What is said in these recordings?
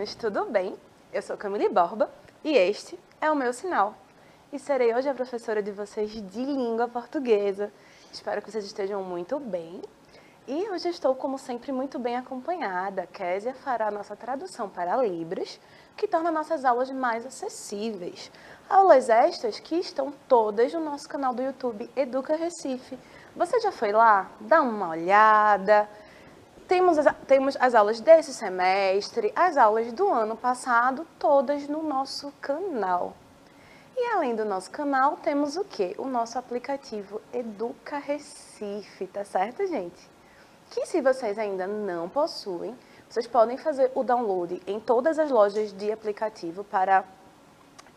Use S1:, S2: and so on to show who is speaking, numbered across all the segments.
S1: meninos, tudo bem? Eu sou Camille Borba e este é o meu sinal. E serei hoje a professora de vocês de língua portuguesa. Espero que vocês estejam muito bem. E hoje estou, como sempre, muito bem acompanhada. Késia fará a nossa tradução para Libras, que torna nossas aulas mais acessíveis. Aulas estas que estão todas no nosso canal do YouTube Educa Recife. Você já foi lá? Dá uma olhada. Temos as aulas desse semestre, as aulas do ano passado, todas no nosso canal. E além do nosso canal, temos o quê? O nosso aplicativo Educa Recife, tá certo, gente? Que se vocês ainda não possuem, vocês podem fazer o download em todas as lojas de aplicativo para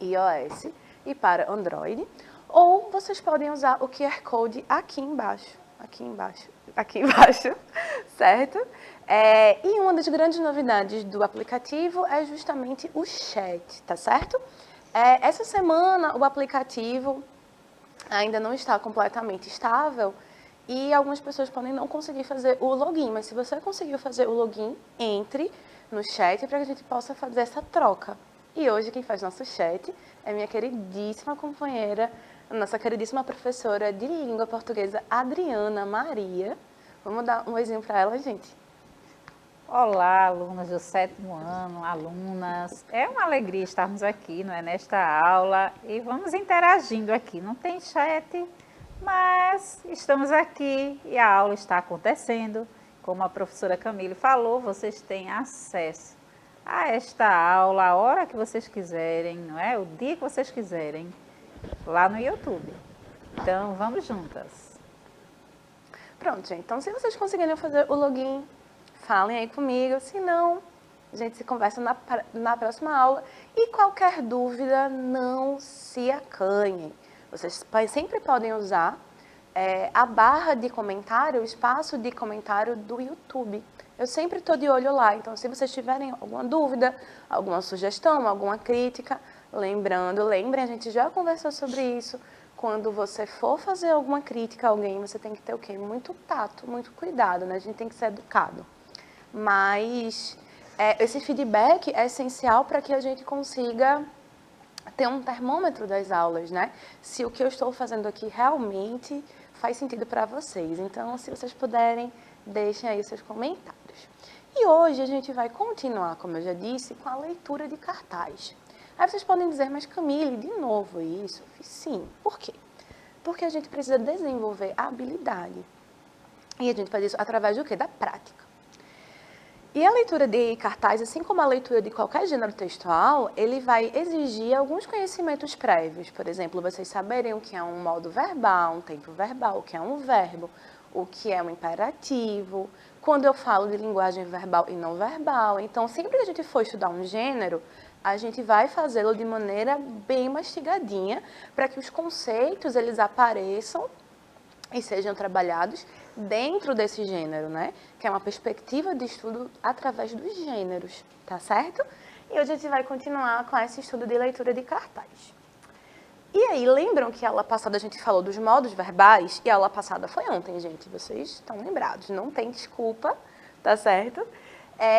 S1: iOS e para Android, ou vocês podem usar o QR Code aqui embaixo, certo? E uma das grandes novidades do aplicativo é justamente o chat, tá certo? Essa semana o aplicativo ainda não está completamente estável e algumas pessoas podem não conseguir fazer o login, mas se você conseguiu fazer o login, entre no chat para que a gente possa fazer essa troca. E hoje quem faz nosso chat é minha queridíssima companheira, nossa queridíssima professora de língua portuguesa, Adriana Maria. Vamos dar um oizinho para ela, gente.
S2: Olá, alunos do 7º ano, alunas. É uma alegria estarmos aqui, não é, nesta aula e vamos interagindo aqui. Não tem chat, mas estamos aqui e a aula está acontecendo. Como a professora Camille falou, vocês têm acesso a esta aula a hora que vocês quiserem, não é? O dia que vocês quiserem, lá no YouTube. Então, vamos juntas.
S1: Pronto, gente. Então, se vocês conseguirem fazer o login, falem aí comigo. Se não, a gente se conversa na próxima aula. E qualquer dúvida, não se acanhem. Vocês sempre podem usar a barra de comentário, o espaço de comentário do YouTube. Eu sempre estou de olho lá. Então, se vocês tiverem alguma dúvida, alguma sugestão, alguma crítica, lembrem, a gente já conversou sobre isso. Quando você for fazer alguma crítica a alguém, você tem que ter o quê? Muito tato, muito cuidado, né? A gente tem que ser educado. Mas esse feedback é essencial para que a gente consiga ter um termômetro das aulas, né? Se o que eu estou fazendo aqui realmente faz sentido para vocês. Então, se vocês puderem, deixem aí seus comentários. E hoje a gente vai continuar, como eu já disse, com a leitura de cartaz. Aí vocês podem dizer, mas Camille, de novo isso? Sim. Por quê? Porque a gente precisa desenvolver a habilidade. E a gente faz isso através do quê? Da prática. E a leitura de cartaz, assim como a leitura de qualquer gênero textual, ele vai exigir alguns conhecimentos prévios. Por exemplo, vocês saberem o que é um modo verbal, um tempo verbal, o que é um verbo, o que é um imperativo, quando eu falo de linguagem verbal e não verbal. Então, sempre que a gente for estudar um gênero, a gente vai fazê-lo de maneira bem mastigadinha, para que os conceitos eles apareçam e sejam trabalhados dentro desse gênero, né? Que é uma perspectiva de estudo através dos gêneros, tá certo? E hoje a gente vai continuar com esse estudo de leitura de cartaz. E aí, lembram que a aula passada a gente falou dos modos verbais? E a aula passada foi ontem, gente. Vocês estão lembrados, não tem desculpa, tá certo?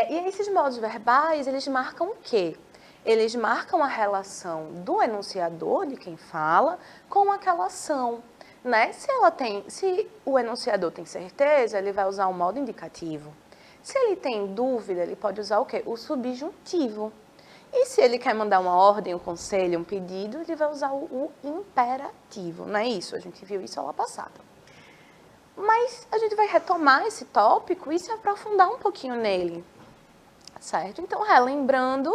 S1: E esses modos verbais, eles marcam o quê? Eles marcam a relação do enunciador, de quem fala, com aquela ação. Né? Se o enunciador tem certeza, ele vai usar o modo indicativo. Se ele tem dúvida, ele pode usar o quê? O subjuntivo. E se ele quer mandar uma ordem, um conselho, um pedido, ele vai usar o imperativo. Não é isso? A gente viu isso aula passada. Mas a gente vai retomar esse tópico e se aprofundar um pouquinho nele. Certo? Então, relembrando,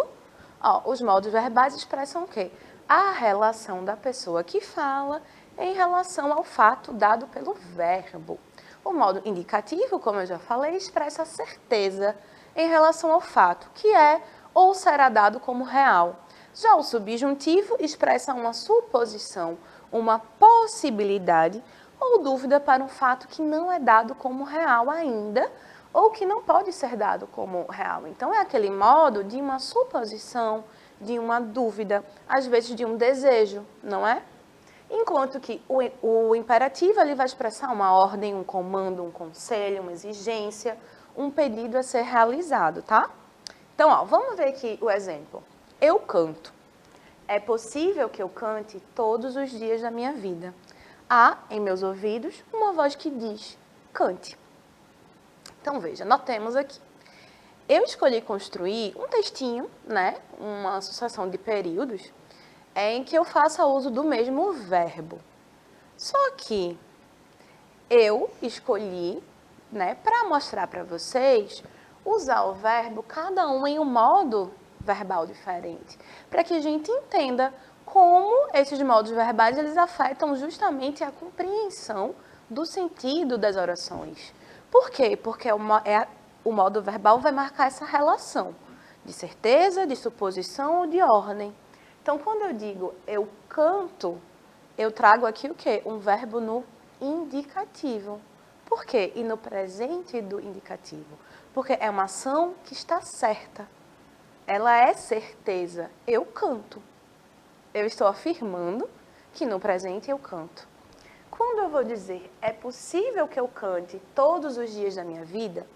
S1: os modos verbais expressam o quê? A relação da pessoa que fala em relação ao fato dado pelo verbo. O modo indicativo, como eu já falei, expressa a certeza em relação ao fato, que é ou será dado como real. Já o subjuntivo expressa uma suposição, uma possibilidade ou dúvida para um fato que não é dado como real ainda, ou que não pode ser dado como real. Então, é aquele modo de uma suposição, de uma dúvida, às vezes de um desejo, não é? Enquanto que o imperativo ele vai expressar uma ordem, um comando, um conselho, uma exigência, um pedido a ser realizado, tá? Então, ó, vamos ver aqui o exemplo. Eu canto. É possível que eu cante todos os dias da minha vida. Há, em meus ouvidos, uma voz que diz, cante. Então, veja, notemos aqui. Eu escolhi construir um textinho, né, uma sucessão de períodos, em que eu faça uso do mesmo verbo. Só que eu escolhi, né, para mostrar para vocês, usar o verbo, cada um em um modo verbal diferente, para que a gente entenda como esses modos verbais eles afetam justamente a compreensão do sentido das orações. Por quê? Porque o modo verbal vai marcar essa relação de certeza, de suposição ou de ordem. Então, quando eu digo eu canto, eu trago aqui o quê? Um verbo no indicativo. Por quê? E no presente do indicativo. Porque é uma ação que está certa. Ela é certeza. Eu canto. Eu estou afirmando que no presente eu canto. Quando eu vou dizer é possível que eu cante todos os dias da minha vida,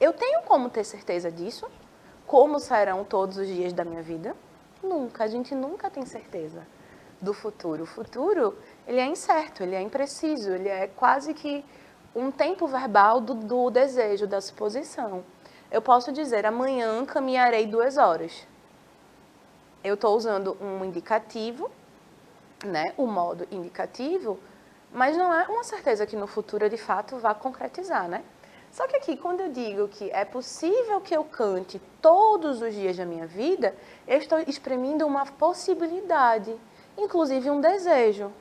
S1: eu tenho como ter certeza disso? Como serão todos os dias da minha vida? Nunca. A gente nunca tem certeza do futuro. O futuro, ele é incerto, ele é impreciso, ele é quase que um tempo verbal do desejo, da suposição. Eu posso dizer, amanhã caminharei 2 horas. Eu estou usando um indicativo, né, o modo indicativo, mas não é uma certeza que no futuro, de fato, vá concretizar, né? Só que aqui, quando eu digo que é possível que eu cante todos os dias da minha vida, eu estou exprimindo uma possibilidade, inclusive um desejo,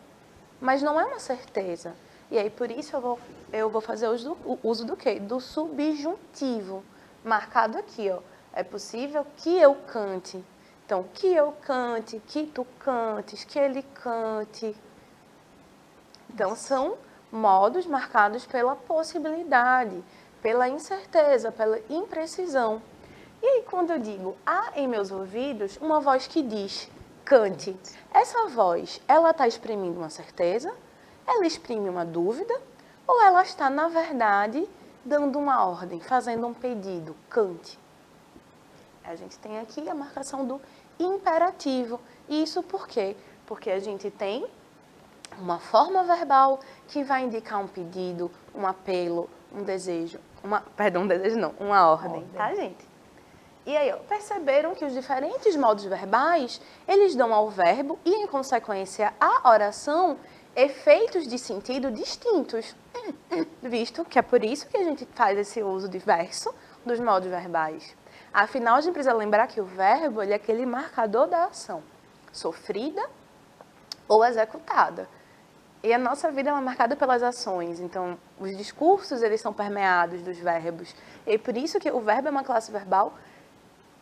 S1: mas não é uma certeza. E aí, por isso, eu vou fazer o uso do quê? Do subjuntivo, marcado aqui, ó. É possível que eu cante. Então, que eu cante, que tu cantes, que ele cante. Então, são modos marcados pela possibilidade, pela incerteza, pela imprecisão. E aí, quando eu digo, há em meus ouvidos uma voz que diz, cante. Essa voz, ela está exprimindo uma certeza? Ela exprime uma dúvida? Ou ela está, na verdade, dando uma ordem, fazendo um pedido, cante? A gente tem aqui a marcação do imperativo. E isso por quê? Porque a gente tem uma forma verbal que vai indicar um pedido, um apelo, um desejo. Uma ordem, tá, gente? E aí, ó, perceberam que os diferentes modos verbais, eles dão ao verbo e, em consequência, à oração, efeitos de sentido distintos. Visto que é por isso que a gente faz esse uso diverso dos modos verbais. Afinal, a gente precisa lembrar que o verbo ele é aquele marcador da ação, sofrida ou executada. E a nossa vida é marcada pelas ações, então os discursos eles são permeados dos verbos. E é por isso que o verbo é uma classe verbal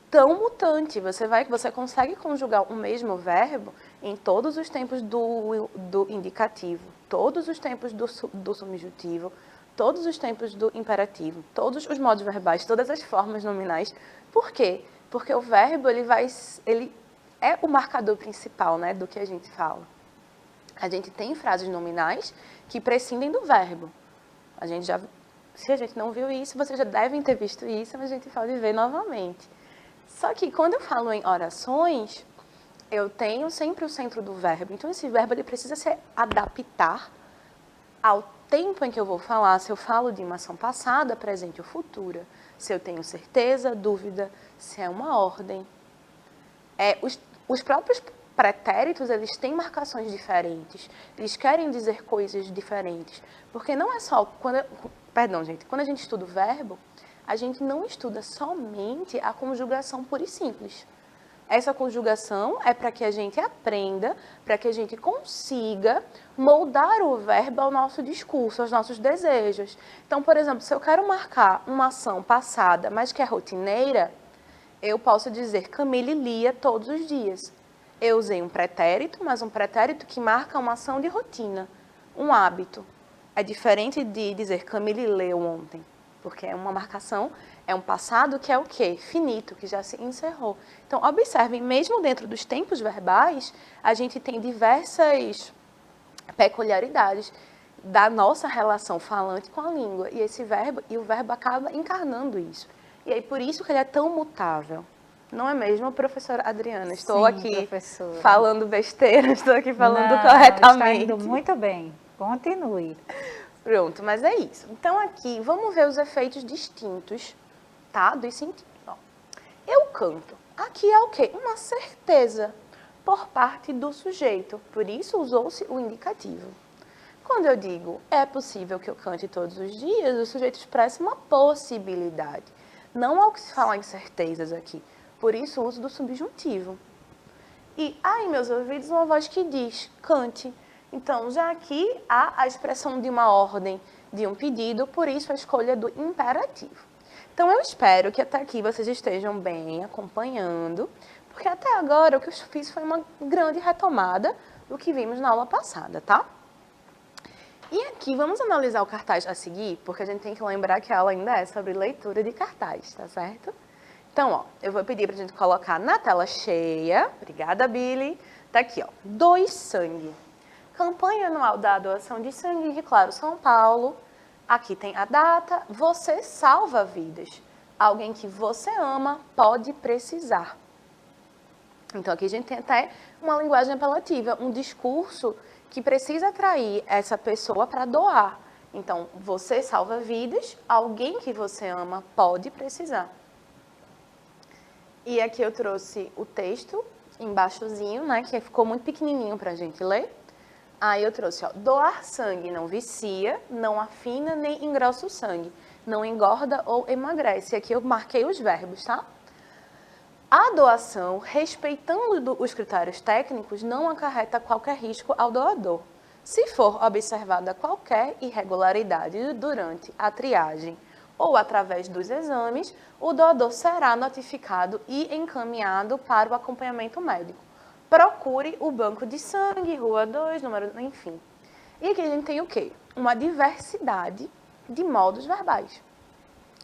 S1: tão mutante. Você consegue conjugar o mesmo verbo em todos os tempos do indicativo, todos os tempos do subjuntivo, todos os tempos do imperativo, todos os modos verbais, todas as formas nominais. Por quê? Porque o verbo ele é o marcador principal, né, do que a gente fala. A gente tem frases nominais que prescindem do verbo. Se a gente não viu isso, vocês já devem ter visto isso, mas a gente pode ver novamente. Só que quando eu falo em orações, eu tenho sempre o centro do verbo. Então, esse verbo ele precisa se adaptar ao tempo em que eu vou falar. Se eu falo de uma ação passada, presente ou futura. Se eu tenho certeza, dúvida, se é uma ordem. Os próprios pretéritos, eles têm marcações diferentes. Eles querem dizer coisas diferentes. Porque não é só... Quando a gente estuda o verbo, a gente não estuda somente a conjugação pura e simples. Essa conjugação é para que a gente aprenda, para que a gente consiga moldar o verbo ao nosso discurso, aos nossos desejos. Então, por exemplo, se eu quero marcar uma ação passada, mas que é rotineira, eu posso dizer Camille lia todos os dias. Eu usei um pretérito, mas um pretérito que marca uma ação de rotina, um hábito. É diferente de dizer Camille leu ontem, porque é uma marcação, é um passado que é o quê? Finito, que já se encerrou. Então, observem, mesmo dentro dos tempos verbais, a gente tem diversas peculiaridades da nossa relação falante com a língua. E o verbo acaba encarnando isso. E aí, por isso que ele é tão mutável. Não é mesmo, professora Adriana? Estou
S2: Sim,
S1: aqui
S2: professora.
S1: falando besteira, estou aqui falando
S2: Não,
S1: corretamente.
S2: está indo muito bem. Continue.
S1: Pronto, mas é isso. Então aqui, vamos ver os efeitos distintos, tá? Dos sentidos. Ó, eu canto. Aqui é o quê? Uma certeza por parte do sujeito. Por isso usou-se o indicativo. Quando eu digo é possível que eu cante todos os dias, o sujeito expressa uma possibilidade. Não há o que se falar em certezas aqui. Por isso o uso do subjuntivo. E há em meus ouvidos uma voz que diz, cante. Então, já aqui há a expressão de uma ordem, de um pedido, por isso a escolha do imperativo. Então, eu espero que até aqui vocês estejam bem acompanhando, porque até agora o que eu fiz foi uma grande retomada do que vimos na aula passada, tá? E aqui, vamos analisar o cartaz a seguir, porque a gente tem que lembrar que a aula ainda é sobre leitura de cartaz, tá certo? Então, ó, eu vou pedir pra gente colocar na tela cheia, obrigada, Billy, tá aqui, ó, doe sangue. Campanha anual da doação de sangue de Claro, São Paulo. Aqui tem a data, você salva vidas. Alguém que você ama pode precisar. Então, aqui a gente tem até uma linguagem apelativa, um discurso que precisa atrair essa pessoa para doar. Então, você salva vidas, alguém que você ama pode precisar. E aqui eu trouxe o texto embaixozinho, né, que ficou muito pequenininho para a gente ler. Aí eu trouxe, ó, doar sangue não vicia, não afina nem engrossa o sangue, não engorda ou emagrece. Aqui eu marquei os verbos, tá? A doação, respeitando os critérios técnicos, não acarreta qualquer risco ao doador. Se for observada qualquer irregularidade durante a triagem ou através dos exames, o doador será notificado e encaminhado para o acompanhamento médico. Procure o banco de sangue, Rua 2, número, enfim. E aqui a gente tem o quê? Uma diversidade de modos verbais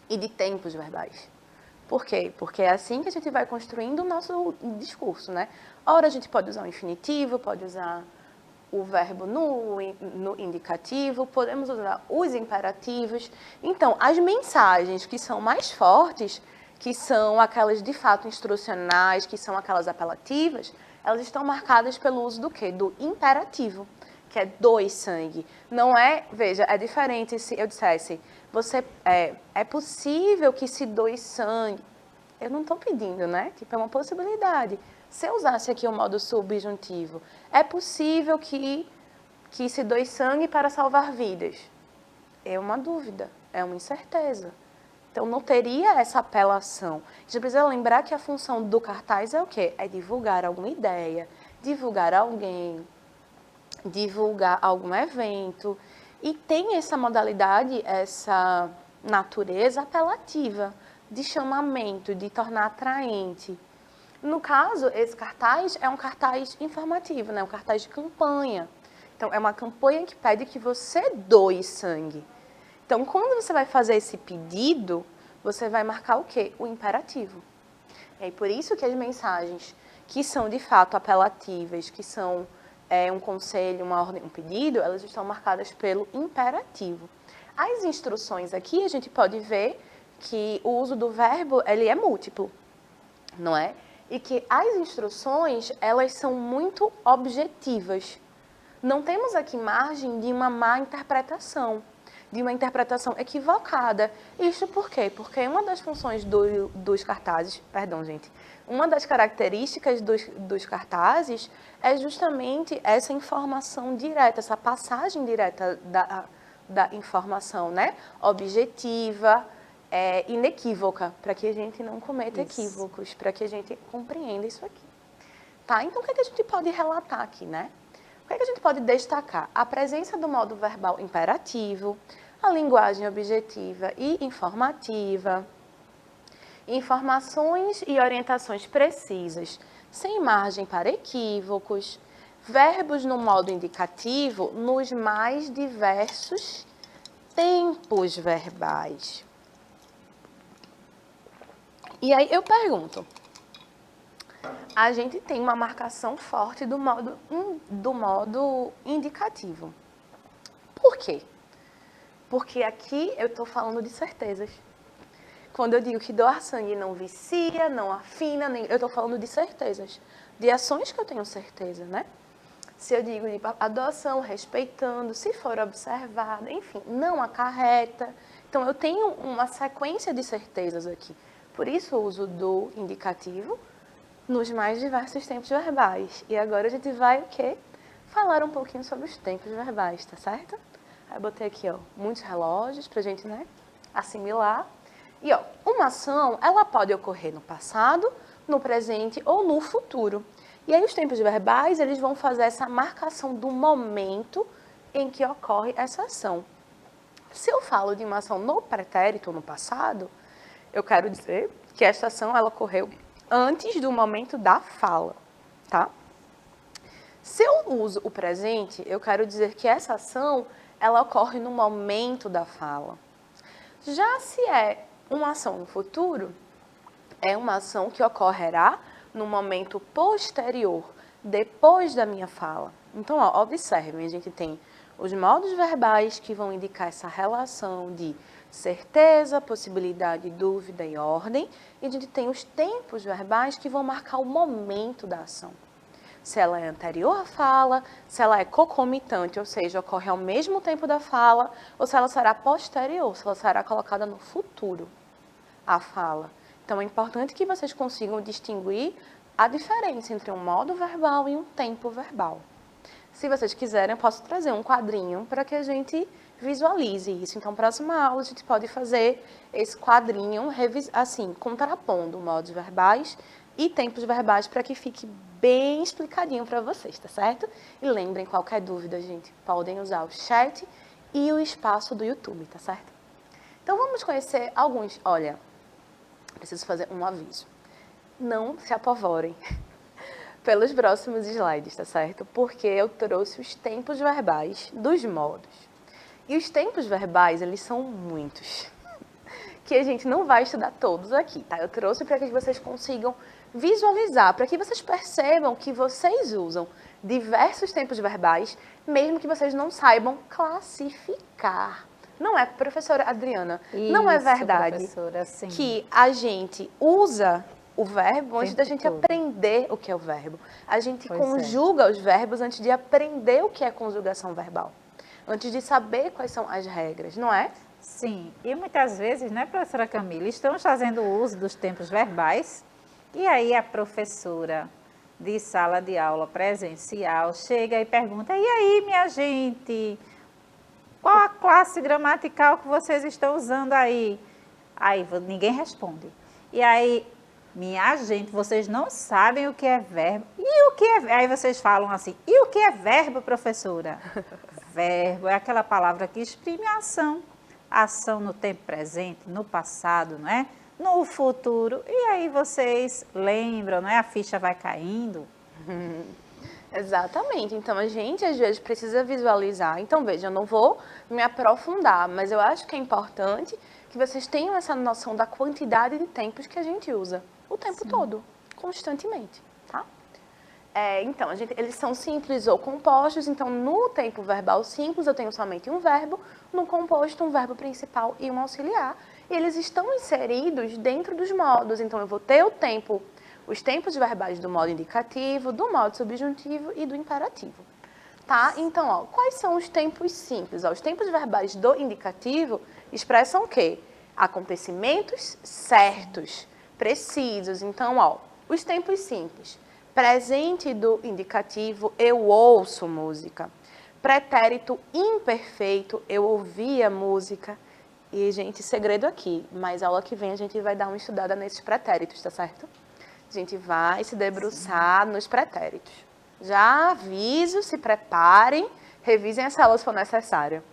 S1: e de tempos verbais. Por quê? Porque é assim que a gente vai construindo o nosso discurso, né? Ora a gente pode usar o infinitivo, pode usar o verbo no indicativo, podemos usar os imperativos. Então, as mensagens que são mais fortes, que são aquelas de fato instrucionais, que são aquelas apelativas, elas estão marcadas pelo uso do quê? Do imperativo, que é doe sangue. Não é, veja, é diferente se eu dissesse, é possível que se doe sangue. Eu não estou pedindo, né? Tipo, é uma possibilidade. Se eu usasse aqui o modo subjuntivo, é possível que se doe sangue para salvar vidas. É uma dúvida, é uma incerteza. Então, não teria essa apelação. A gente precisa lembrar que a função do cartaz é o quê? É divulgar alguma ideia, divulgar alguém, divulgar algum evento. E tem essa modalidade, essa natureza apelativa, de chamamento, de tornar atraente. No caso, esse cartaz é um cartaz informativo, né? Um cartaz de campanha. Então, é uma campanha que pede que você doe sangue. Então, quando você vai fazer esse pedido, você vai marcar o quê? O imperativo. E aí, por isso que as mensagens que são, de fato, apelativas, que são um conselho, uma ordem, um pedido, elas estão marcadas pelo imperativo. As instruções aqui, a gente pode ver que o uso do verbo, ele é múltiplo, não é? E que as instruções, elas são muito objetivas. Não temos aqui margem de uma má interpretação, de uma interpretação equivocada. Isso por quê? Porque uma das funções dos cartazes, perdão, gente, uma das características dos cartazes é justamente essa informação direta, essa passagem direta da informação, né? Objetiva, inequívoca, para que a gente não cometa equívocos, para que a gente compreenda isso aqui. Tá? Então, o que a gente pode relatar aqui, né? O que a gente pode destacar? A presença do modo verbal imperativo, a linguagem objetiva e informativa, informações e orientações precisas, sem margem para equívocos, verbos no modo indicativo nos mais diversos tempos verbais. E aí eu pergunto, a gente tem uma marcação forte do modo indicativo. Por quê? Porque aqui eu estou falando de certezas. Quando eu digo que doar sangue não vicia, não afina, eu estou falando de certezas, de ações que eu tenho certeza, né? Se eu digo de a doação respeitando, se for observada, enfim, não acarreta. Então, eu tenho uma sequência de certezas aqui. Por isso, o uso do indicativo nos mais diversos tempos verbais. E agora a gente vai o quê? Falar um pouquinho sobre os tempos verbais, tá certo? Aí eu botei aqui, ó, muitos relógios pra gente, né, assimilar. E, ó, uma ação, ela pode ocorrer no passado, no presente ou no futuro. E aí os tempos verbais, eles vão fazer essa marcação do momento em que ocorre essa ação. Se eu falo de uma ação no pretérito, no passado, eu quero dizer que essa ação, ela ocorreu antes do momento da fala, tá? Se eu uso o presente, eu quero dizer que essa ação, ela ocorre no momento da fala. Já se é uma ação no futuro, é uma ação que ocorrerá no momento posterior, depois da minha fala. Então, ó, observem, a gente tem os modos verbais que vão indicar essa relação de certeza, possibilidade, dúvida e ordem, e a gente tem os tempos verbais que vão marcar o momento da ação. Se ela é anterior à fala, se ela é concomitante, ou seja, ocorre ao mesmo tempo da fala, ou se ela será posterior, se ela será colocada no futuro, a fala. Então, é importante que vocês consigam distinguir a diferença entre um modo verbal e um tempo verbal. Se vocês quiserem, eu posso trazer um quadrinho para que a gente visualize isso. Então, próxima aula, a gente pode fazer esse quadrinho, assim, contrapondo modos verbais e tempos verbais para que fique bem explicadinho para vocês, tá certo? E lembrem, qualquer dúvida, gente, podem usar o chat e o espaço do YouTube, tá certo? Então, vamos conhecer alguns... Olha, preciso fazer um aviso. Não se apavorem pelos próximos slides, tá certo? Porque eu trouxe os tempos verbais dos modos. E os tempos verbais, eles são muitos, que a gente não vai estudar todos aqui, tá? Eu trouxe para que vocês consigam visualizar, para que vocês percebam que vocês usam diversos tempos verbais, mesmo que vocês não saibam classificar. Não é, professora Adriana, não é verdade que a gente usa o verbo antes da gente aprender o que é o verbo. A gente conjuga os verbos antes de aprender o que é conjugação verbal. Antes de saber quais são as regras, não é?
S2: Sim, e muitas vezes, né, professora Camila, estamos fazendo uso dos tempos verbais e aí a professora de sala de aula presencial chega e pergunta: e aí, minha gente, qual a classe gramatical que vocês estão usando aí? Aí ninguém responde. E aí, minha gente, vocês não sabem o que é verbo. E o que é... Aí vocês falam assim: e o que é verbo, professora? Verbo é aquela palavra que exprime a ação. Ação no tempo presente, no passado, não é? No futuro. E aí vocês lembram, não é? A ficha vai caindo.
S1: Exatamente. Então, a gente, às vezes, precisa visualizar. Então, veja, eu não vou me aprofundar, mas eu acho que é importante que vocês tenham essa noção da quantidade de tempos que a gente usa. O tempo todo, constantemente, tá? Então, eles são simples ou compostos. Então, no tempo verbal simples, eu tenho somente um verbo. No composto, um verbo principal e um auxiliar. E eles estão inseridos dentro dos modos. Então, eu vou ter os tempos verbais do modo indicativo, do modo subjuntivo e do imperativo. Tá? Então, ó, quais são os tempos simples? Ó, os tempos verbais do indicativo expressam o quê? Acontecimentos certos, precisos. Então, ó, os tempos simples. Presente do indicativo, eu ouço música. Pretérito imperfeito, eu ouvi a música. E, gente, segredo aqui, mas aula que vem a gente vai dar uma estudada nesses pretéritos, tá certo? A gente vai se debruçar nos pretéritos. Já aviso, se preparem, revisem essa aula se for necessário.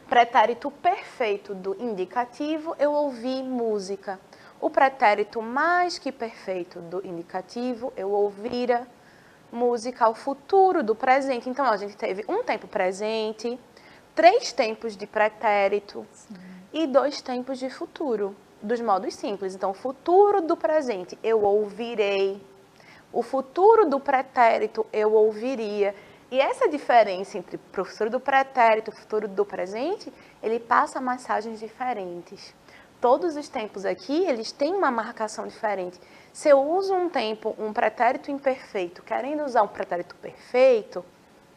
S1: Pretérito perfeito do indicativo, eu ouvi música. O pretérito mais que perfeito do indicativo, eu ouvira música. Ao futuro do presente. Então, a gente teve um tempo presente, 3 tempos de pretérito e 2 tempos de futuro, dos modos simples. Então, futuro do presente, eu ouvirei. O futuro do pretérito, eu ouviria. E essa diferença entre o futuro do pretérito e o futuro do presente, ele passa mensagens diferentes. Todos os tempos aqui, eles têm uma marcação diferente. Se eu uso um tempo, um pretérito imperfeito, querendo usar um pretérito perfeito,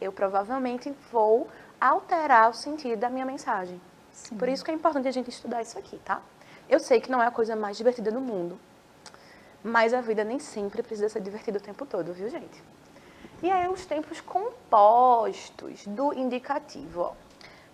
S1: eu provavelmente vou alterar o sentido da minha mensagem. Sim. Por isso que é importante a gente estudar isso aqui, tá? Eu sei que não é a coisa mais divertida do mundo, mas a vida nem sempre precisa ser divertida o tempo todo, viu, gente? E aí, os tempos compostos do indicativo, ó.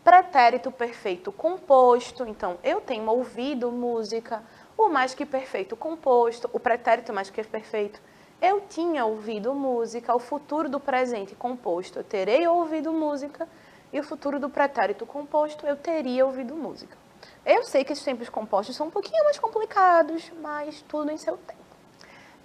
S1: Pretérito perfeito composto, então, eu tenho ouvido música. O mais que perfeito composto, o pretérito mais que perfeito, eu tinha ouvido música. O futuro do presente composto, eu terei ouvido música. E o futuro do pretérito composto, eu teria ouvido música. Eu sei que esses tempos compostos são um pouquinho mais complicados, mas tudo em seu tempo.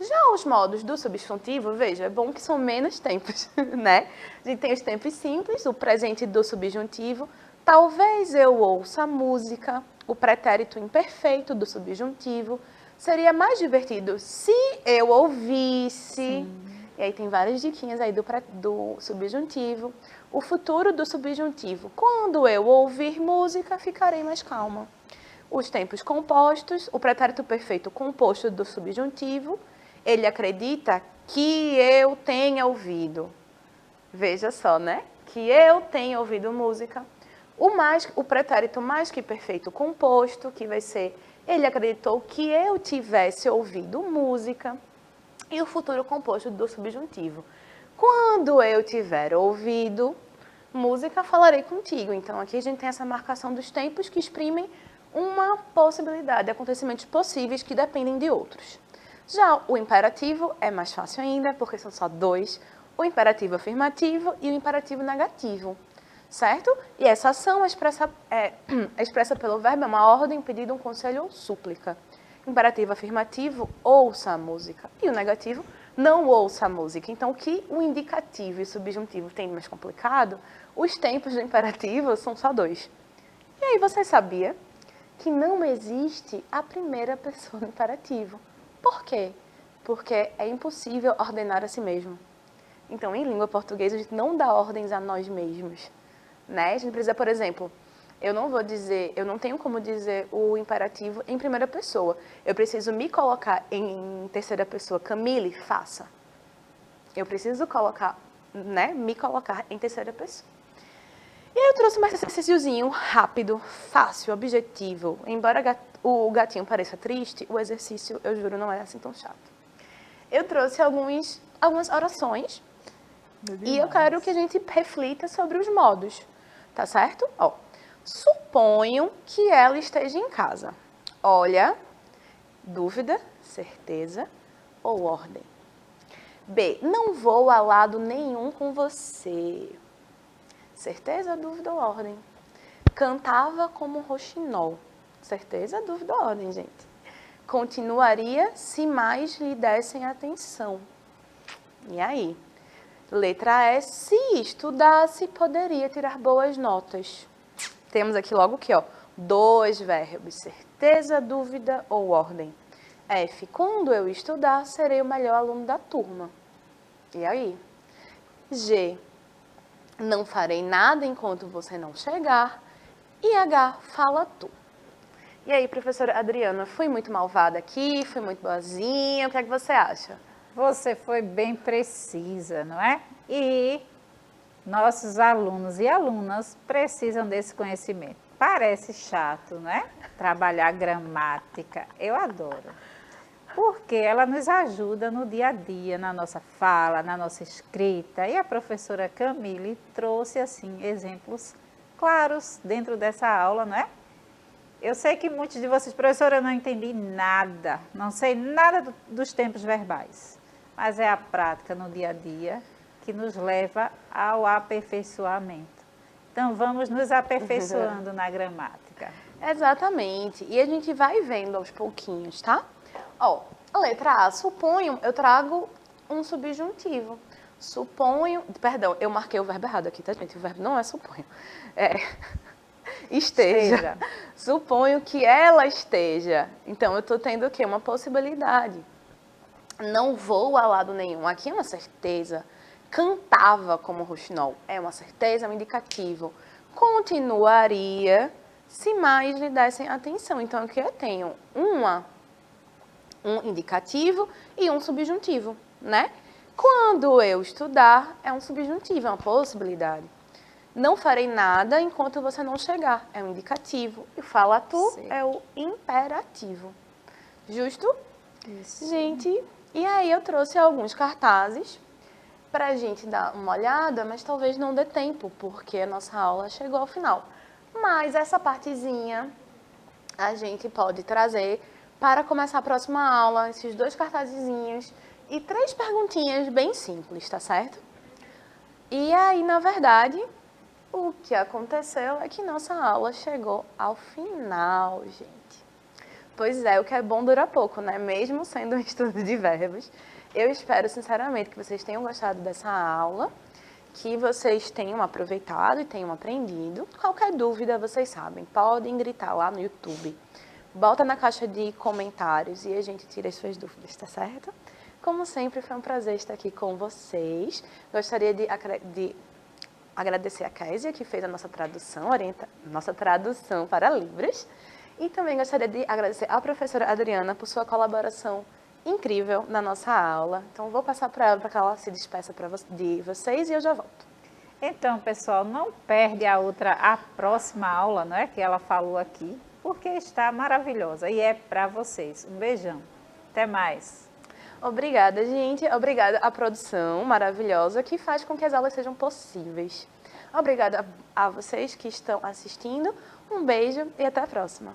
S1: Já os modos do substantivo, veja, é bom que são menos tempos, né? A gente tem os tempos simples, o presente do subjuntivo. Talvez eu ouça música, o pretérito imperfeito do subjuntivo. Seria mais divertido se eu ouvisse. Sim. E aí tem várias diquinhas aí do subjuntivo. O futuro do subjuntivo. Quando eu ouvir música, ficarei mais calma. Os tempos compostos, o pretérito perfeito composto do subjuntivo. Ele acredita que eu tenha ouvido. Veja só, né? Que eu tenha ouvido música. O pretérito mais que perfeito composto, que vai ser, ele acreditou que eu tivesse ouvido música. E o futuro composto do subjuntivo. Quando eu tiver ouvido música, falarei contigo. Então, aqui a gente tem essa marcação dos tempos que exprimem uma possibilidade, acontecimentos possíveis que dependem de outros. Já o imperativo é mais fácil ainda, porque são só dois, o imperativo afirmativo e o imperativo negativo, certo? E essa ação é expressa pelo verbo, é uma ordem, pedido, um conselho ou súplica. Imperativo afirmativo, ouça a música. E o negativo, não ouça a música. Então, o que o indicativo e o subjuntivo tem de mais complicado, os tempos do imperativo são só dois. E aí, você sabia que não existe a primeira pessoa no imperativo? Por quê? Porque é impossível ordenar a si mesmo. Então, em língua portuguesa, a gente não dá ordens a nós mesmos, né? A gente precisa, por exemplo, eu não tenho como dizer o imperativo em primeira pessoa. Eu preciso me colocar em terceira pessoa. Camille, faça. Eu preciso me colocar em terceira pessoa. E aí eu trouxe mais esse exercíciozinho rápido, fácil, objetivo. Embora o gatinho pareça triste, o exercício, eu juro, não é assim tão chato. Eu trouxe algumas orações e eu quero que a gente reflita sobre os modos, tá certo? Ó, suponho que ela esteja em casa. Olha, dúvida, certeza ou ordem. B, não vou a lado nenhum com você. Certeza, dúvida ou ordem? Cantava como um roxinol. Certeza, dúvida ou ordem, gente? Continuaria se mais lhe dessem atenção. E aí? Letra E, se estudasse, poderia tirar boas notas. Temos aqui logo aqui, ó, dois verbos, certeza, dúvida ou ordem. F, quando eu estudar, serei o melhor aluno da turma. E aí? G, não farei nada enquanto você não chegar. E H, fala tu. E aí, professora Adriana, fui muito malvada aqui, fui muito boazinha, o que é que você acha?
S2: Você foi bem precisa, não é? E nossos alunos e alunas precisam desse conhecimento. Parece chato, né? Trabalhar gramática. Eu adoro. Porque ela nos ajuda no dia a dia, na nossa fala, na nossa escrita. E a professora Camille trouxe, assim, exemplos claros dentro dessa aula, não é? Eu sei que muitos de vocês, professora, eu não entendi nada, não sei nada dos tempos verbais. Mas é a prática no dia a dia que nos leva ao aperfeiçoamento. Então, vamos nos aperfeiçoando na gramática.
S1: Exatamente. E a gente vai vendo aos pouquinhos, tá? Ó, a letra A, suponho, eu trago um subjuntivo. Suponho, perdão, eu marquei o verbo errado aqui, tá, gente? O verbo não é suponho. É esteja. Suponho que ela esteja. Então, eu estou tendo o quê? Uma possibilidade. Não vou a lado nenhum. Aqui é uma certeza. Cantava como roxinol. É uma certeza, é um indicativo. Continuaria se mais lhe dessem atenção. Então, aqui eu tenho um indicativo e um subjuntivo, né? Quando eu estudar, é um subjuntivo, é uma possibilidade. Não farei nada enquanto você não chegar, é um indicativo. E fala tu
S2: Sim.
S1: é o imperativo. Justo?
S2: Isso.
S1: Gente, e aí eu trouxe alguns cartazes pra gente dar uma olhada, mas talvez não dê tempo, porque a nossa aula chegou ao final. Mas essa partezinha a gente pode trazer para começar a próxima aula, esses 2 cartazezinhos e 3 perguntinhas bem simples, tá certo? E aí, na verdade, o que aconteceu é que nossa aula chegou ao final, gente. Pois é, o que é bom dura pouco, né? Mesmo sendo um estudo de verbos. Eu espero, sinceramente, que vocês tenham gostado dessa aula, que vocês tenham aproveitado e tenham aprendido. Qualquer dúvida, vocês sabem, podem gritar lá no YouTube. Bota na caixa de comentários e a gente tira as suas dúvidas, tá certo? Como sempre, foi um prazer estar aqui com vocês. Gostaria de agradecer a Késia, que fez a nossa tradução para Libras. E também gostaria de agradecer à professora Adriana por sua colaboração incrível na nossa aula. Então, vou passar para ela para que ela se despeça de vocês e eu já volto.
S2: Então, pessoal, não perde a próxima aula, não é, que ela falou aqui, porque está maravilhosa e é para vocês. Um beijão. Até mais.
S1: Obrigada, gente. Obrigada à produção maravilhosa que faz com que as aulas sejam possíveis. Obrigada a vocês que estão assistindo. Um beijo e até a próxima.